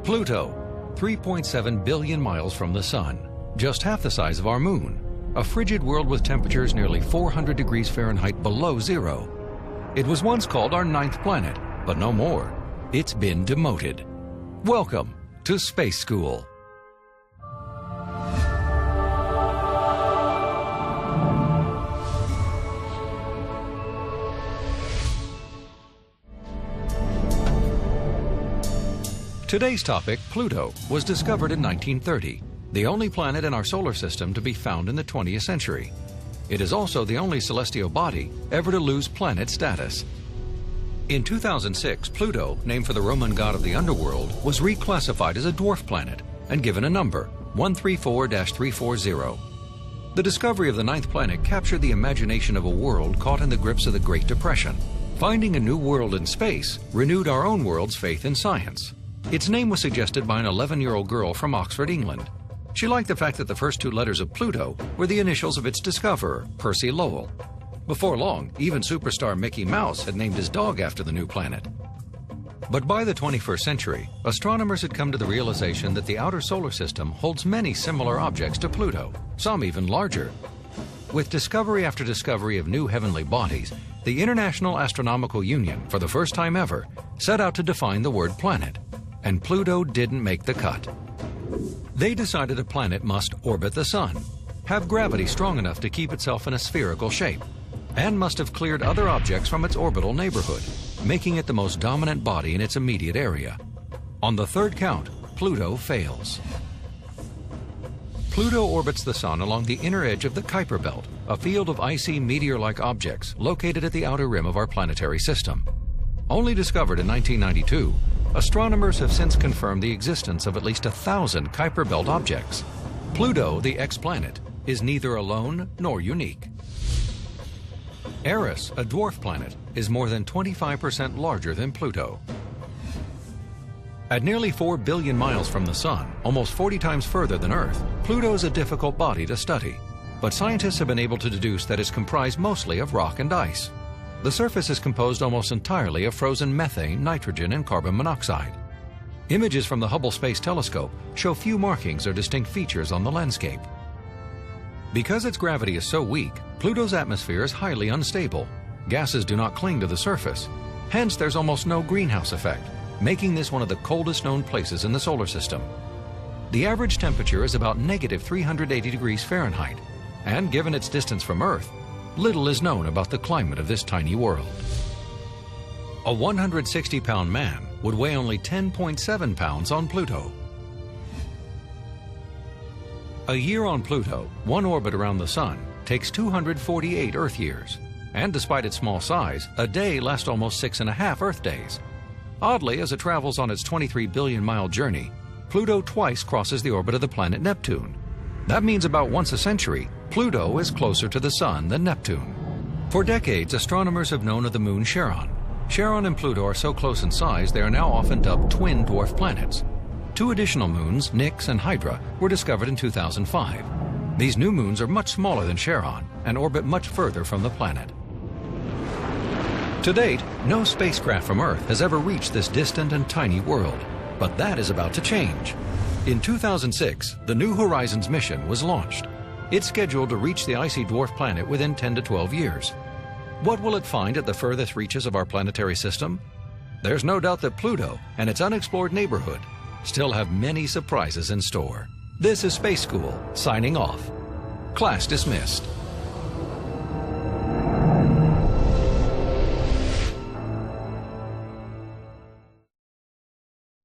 Pluto, 3.7 billion miles from the Sun, just half the size of our Moon, a frigid world with temperatures nearly 400 degrees Fahrenheit below zero. It was once called our ninth planet, but no more. It's been demoted. Welcome to Space School. Today's topic, Pluto, was discovered in 1930, the only planet in our solar system to be found in the 20th century. It is also the only celestial body ever to lose planet status. In 2006, Pluto, named for the Roman god of the underworld, was reclassified as a dwarf planet and given a number, 134-340. The discovery of the ninth planet captured the imagination of a world caught in the grips of the Great Depression. Finding a new world in space renewed our own world's faith in science. Its name was suggested by an 11-year-old girl from Oxford, England. She liked the fact that the first two letters of Pluto were the initials of its discoverer, Percy Lowell. Before long, even superstar Mickey Mouse had named his dog after the new planet. But by the 21st century, astronomers had come to the realization that the outer solar system holds many similar objects to Pluto, some even larger. With discovery after discovery of new heavenly bodies, the International Astronomical Union, for the first time ever, set out to define the word planet. And Pluto didn't make the cut. They decided a planet must orbit the Sun, have gravity strong enough to keep itself in a spherical shape, and must have cleared other objects from its orbital neighborhood, making it the most dominant body in its immediate area. On the third count, Pluto fails. Pluto orbits the Sun along the inner edge of the Kuiper Belt, a field of icy meteor-like objects located at the outer rim of our planetary system. Only discovered in 1992, astronomers have since confirmed the existence of at least 1,000 Kuiper Belt objects. Pluto, the ex-planet, is neither alone nor unique. Eris, a dwarf planet, is more than 25% larger than Pluto. At nearly 4 billion miles from the Sun, almost 40 times further than Earth, Pluto is a difficult body to study. But scientists have been able to deduce that it's comprised mostly of rock and ice. The surface is composed almost entirely of frozen methane, nitrogen, and carbon monoxide. Images from the Hubble Space Telescope show few markings or distinct features on the landscape. Because its gravity is so weak, Pluto's atmosphere is highly unstable. Gases do not cling to the surface. Hence, there's almost no greenhouse effect, making this one of the coldest known places in the solar system. The average temperature is about negative 380 degrees Fahrenheit, and given its distance from Earth, little is known about the climate of this tiny world. A 160-pound man would weigh only 10.7 pounds on Pluto. A year on Pluto, one orbit around the Sun, takes 248 Earth years. And despite its small size, a day lasts almost 6.5 Earth days. Oddly, as it travels on its 23 billion-mile journey, Pluto twice crosses the orbit of the planet Neptune. That means about once a century, Pluto is closer to the Sun than Neptune. For decades, astronomers have known of the moon Charon. Charon and Pluto are so close in size they are now often dubbed twin dwarf planets. Two additional moons, Nix and Hydra, were discovered in 2005. These new moons are much smaller than Charon and orbit much further from the planet. To date, no spacecraft from Earth has ever reached this distant and tiny world, but that is about to change. In 2006, the New Horizons mission was launched. It's scheduled to reach the icy dwarf planet within 10 to 12 years. What will it find at the furthest reaches of our planetary system? There's no doubt that Pluto and its unexplored neighborhood still have many surprises in store. This is Space School, signing off. Class dismissed.